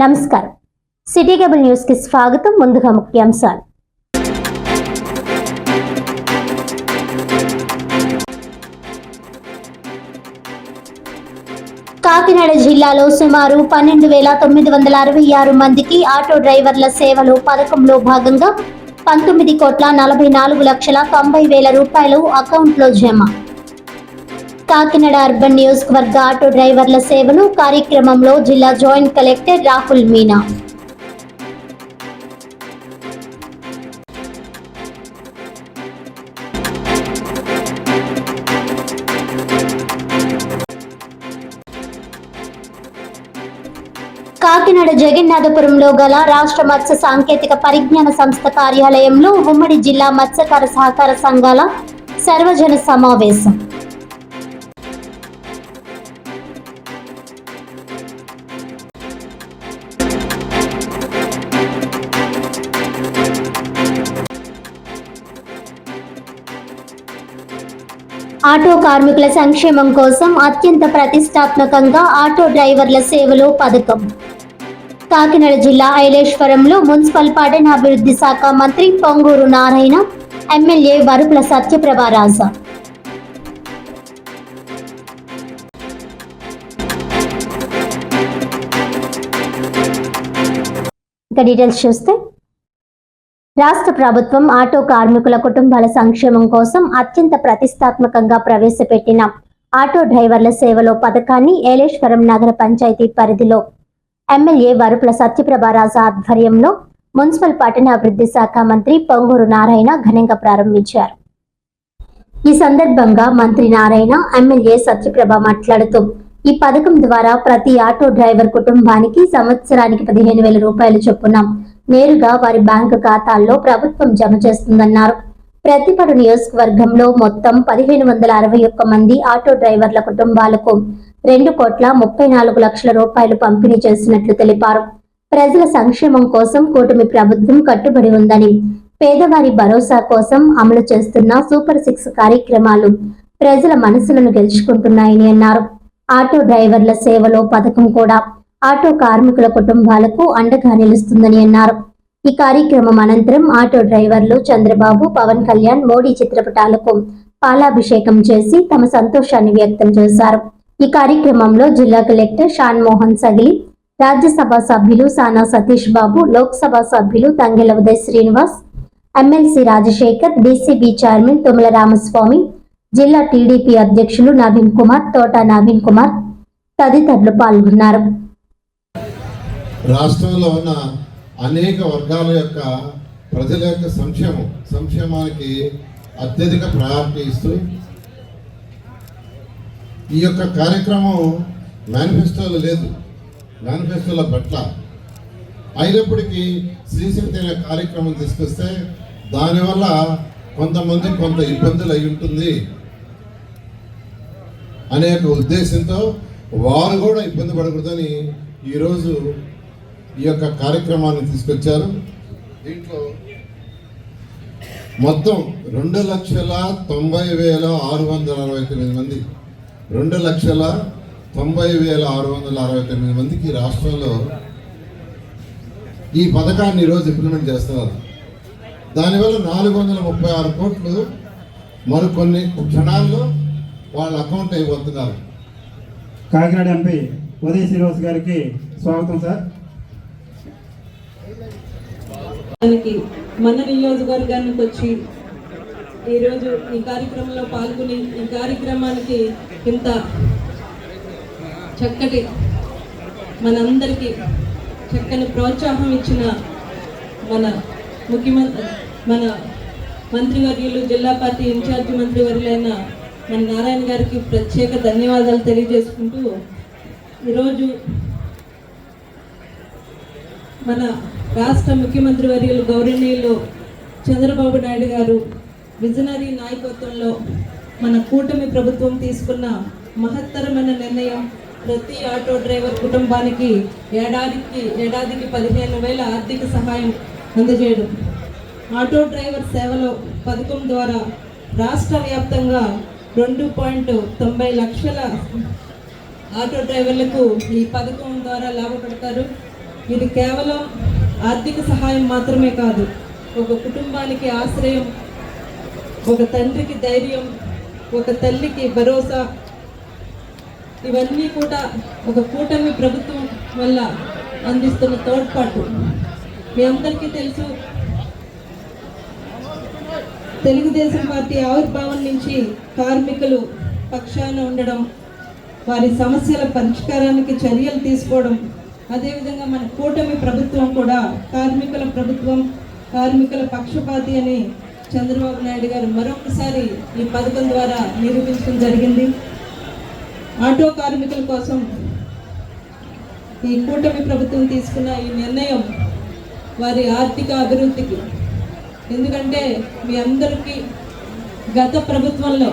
నమస్కారం. City cable news కి స్వాగతం. ముందుగా ముఖ్యాంశాలు. కాకినాడ జిల్లాలో సుమారు 12,966 మందికి ఆటో డ్రైవర్ల సేవలు పథకంలో భాగంగా 19,44,90,000 రూపాయలు అకౌంట్లో జమ. కాకినాడ అర్బన్ నియోజకవర్గ ఆటో డ్రైవర్ల సేవలు కార్యక్రమంలో జిల్లా జాయింట్ కలెక్టర్ రాహుల్ మీనా. కాకినాడ జగన్నాథపురంలో గల రాష్ట్ర మత్స్య సాంకేతిక పరిజ్ఞాన సంస్థ కార్యాలయంలో ఉమ్మడి జిల్లా మత్స్యకార సహకార సంఘాల సర్వజన సమావేశం. ఆటో కార్మికుల సంక్షేమం కోసం అత్యంత ప్రతిష్టాత్మకంగా ఆటో డ్రైవర్ల సేవలు పథకం. కాకినాడ జిల్లా ఐలేశ్వరంలో మున్సిపల్ పట్టణాభివృద్ధి శాఖ మంత్రి పొంగూరు నారాయణ, ఎమ్మెల్యే వరుపుల సత్యప్రభారాజ. ఇక డీటెయిల్స్ చూస్తే, రాష్ట్ర ప్రభుత్వం ఆటో కార్మికుల కుటుంబాల సంక్షేమం కోసం అత్యంత ప్రతిష్టాత్మకంగా ప్రవేశపెట్టిన ఆటో డ్రైవర్ల సేవలో పథకాన్ని ఏలేశ్వరం నగర పంచాయతీ పరిధిలో ఎమ్మెల్యే వరుపుల సత్యప్రభారాజ ఆధ్వర్యంలో మున్సిపల్ పట్టణాభివృద్ధి శాఖ మంత్రి పొంగూరు నారాయణ ఘనంగా ప్రారంభించారు. ఈ సందర్భంగా మంత్రి నారాయణ, ఎమ్మెల్యే సత్యప్రభ మాట్లాడుతూ, ఈ పథకం ద్వారా ప్రతి ఆటో డ్రైవర్ కుటుంబానికి సంవత్సరానికి 15,000 రూపాయలు చొప్పున నేరుగా వారి బ్యాంకు ఖాతాల్లో ప్రభుత్వం జమ చేస్తుందన్నారు. ప్రతిపడు నియోజకవర్గంలో మొత్తం 1,561 మంది ఆటో డ్రైవర్ల కుటుంబాలకు 2,34,00,000 రూపాయలు పంపిణీ చేసినట్లు తెలిపారు. ప్రజల సంక్షేమం కోసం కూటమి ప్రభుత్వం కట్టుబడి ఉందని, పేదవారి భరోసా కోసం అమలు చేస్తున్న సూపర్ 6 కార్యక్రమాలు ప్రజల మనసులను గెలుచుకుంటున్నాయని అన్నారు. ఆటో డ్రైవర్ల సేవలో పథకం కూడా ఆటో కార్మికుల కుటుంబాలకు అండగా నిలుస్తుందని అన్నారు. ఈ కార్యక్రమం అనంతరం ఆటో డ్రైవర్లు చంద్రబాబు, పవన్ కళ్యాణ్, మోడీ చిత్రపటాలకు పాలాభిషేకం చేసి తమ సంతోషాన్ని వ్యక్తం చేశారు. ఈ కార్యక్రమంలో జిల్లా కలెక్టర్ షాన్ మోహన్ సగిలి, రాజ్యసభ సభ్యులు సానా సతీష్ బాబు, లోక్సభ సభ్యులు Tangella Uday Srinivas, MLC Rajasekhar, DCB chairman Tummala Ramaswamy, జిల్లా టీడీపీ అధ్యక్షులు నవీన్ కుమార్, తోట నవీన్ కుమార్ తదితరులు పాల్గొన్నారు. రాష్ట్రంలో ఉన్న అనేక వర్గాల యొక్క ప్రజల యొక్క సంక్షేమానికి అత్యధిక ప్రయారిటీ ఇస్తూ ఈ యొక్క కార్యక్రమం మేనిఫెస్టోలో లేదు, మేనిఫెస్టోలో పట్ల అయినప్పటికీ శ్రీశక్తి అనే కార్యక్రమం తీసుకొస్తే దానివల్ల కొంతమంది కొంత ఇబ్బందులు అయి ఉంటుంది అనే ఉద్దేశంతో వారు కూడా ఇబ్బంది పడకూడదని ఈరోజు ఈ యొక్క కార్యక్రమాన్ని తీసుకొచ్చారు. దీంట్లో మొత్తం 2,90,669 మంది, 2,90,669 మందికి రాష్ట్రంలో ఈ పథకాన్ని ఈరోజు ఇంప్లిమెంట్ చేస్తున్నారు. దానివల్ల 436 కోట్లు మరికొన్ని క్షణాల్లో వాళ్ళ అకౌంట్ అయిపోతున్నారు. కాకినాడ ఎంపీ ఉదయ్ శ్రీనివాస్ గారికి స్వాగతం సార్. మన నియోజకవర్గానికి వచ్చి ఈరోజు ఈ కార్యక్రమంలో పాల్గొని ఈ కార్యక్రమానికి ఇంత చక్కటి మనందరికీ చక్కని ప్రోత్సాహం ఇచ్చిన మన మంత్రివర్యులు, జిల్లా పార్టీ ఇన్ఛార్జి మంత్రివర్యులైన మన నారాయణ గారికి ప్రత్యేక ధన్యవాదాలు తెలియజేసుకుంటూ, ఈరోజు మన రాష్ట్ర ముఖ్యమంత్రి వర్యులు గౌరవనీయులు చంద్రబాబు నాయుడు గారు విజనరీ నాయకత్వంలో మన కూటమి ప్రభుత్వం తీసుకున్న మహత్తరమైన నిర్ణయం ప్రతి ఆటో డ్రైవర్ కుటుంబానికి ఏడాదికి 15,000 ఆర్థిక సహాయం అందజేయడం. ఆటో డ్రైవర్ సేవలో పథకం ద్వారా రాష్ట్ర వ్యాప్తంగా 2.90 లక్షల ఆటో డ్రైవర్లకు ఈ పథకం ద్వారా లాభపడతారు. ఇది కేవలం ఆర్థిక సహాయం మాత్రమే కాదు, ఒక కుటుంబానికి ఆశ్రయం, ఒక తండ్రికి ధైర్యం, ఒక తల్లికి భరోసా. ఇవన్నీ కూడా ఒక కూటమి ప్రభుత్వం వల్ల అందిస్తున్న తోడ్పాటు. మీ అందరికీ తెలుసు, తెలుగుదేశం పార్టీ ఆవిర్భావం నుంచి కార్మికులు పక్షాన ఉండడం, వారి సమస్యల పరిష్కారానికి చర్యలు తీసుకోవడం, అదేవిధంగా మన కూటమి ప్రభుత్వం కూడా కార్మికుల ప్రభుత్వం, కార్మికుల పక్షపాతి అని చంద్రబాబు నాయుడు గారు మరొకసారి ఈ పథకం ద్వారా నిరూపించడం జరిగింది. ఆటో కార్మికుల కోసం ఈ కూటమి ప్రభుత్వం తీసుకున్న ఈ నిర్ణయం వారి ఆర్థిక అభివృద్ధికి. ఎందుకంటే మీ అందరికీ గత ప్రభుత్వంలో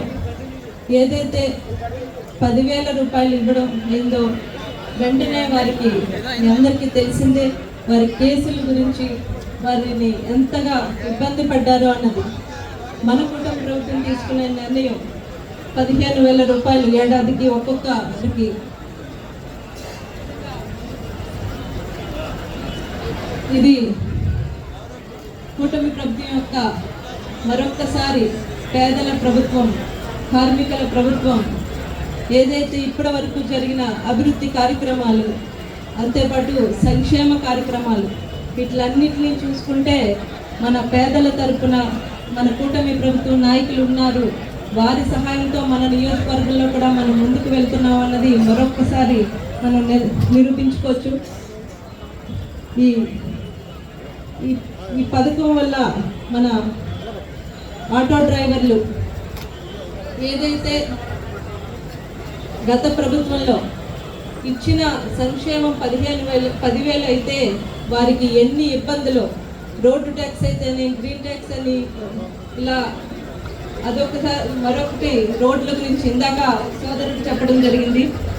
ఏదైతే 10,000 రూపాయలు ఇవ్వడం అయిందో వెంటనే వారికి మీ అందరికీ తెలిసిందే, వారి కేసుల గురించి వారిని ఎంతగా ఇబ్బంది పడ్డారో అన్నది. మన కుటుంబ ప్రభుత్వం తీసుకునే నిర్ణయం 15,000 రూపాయలు ఏడాదికి ఒక్కొక్కరికి. ఇది కూటమి ప్రభుత్వం యొక్క మరొక్కసారి పేదల ప్రభుత్వం, కార్మికుల ప్రభుత్వం. ఏదైతే ఇప్పటి వరకు జరిగిన అభివృద్ధి కార్యక్రమాలు, అంతేపాటు సంక్షేమ కార్యక్రమాలు, వీటిలన్నింటినీ చూసుకుంటే మన పేదల తరపున మన కూటమి ప్రభుత్వం నాయకులు ఉన్నారు. వారి సహాయంతో మన నియోజకవర్గంలో కూడా మనం ముందుకు వెళ్తున్నాం అన్నది మరొక్కసారి మనం నిరూపించుకోవచ్చు. ఈ పథకం వల్ల మన ఆటో డ్రైవర్లు ఏదైతే గత ప్రభుత్వంలో ఇచ్చిన సంక్షేమం 10,000 అయితే వారికి ఎన్ని ఇబ్బందులు, రోడ్డు ట్యాక్స్ అయితేనే, గ్రీన్ ట్యాక్స్ అని, ఇలా అదొకసారి. మరొకటి రోడ్ల గురించి ఇందాక సోదరుడు చెప్పడం జరిగింది.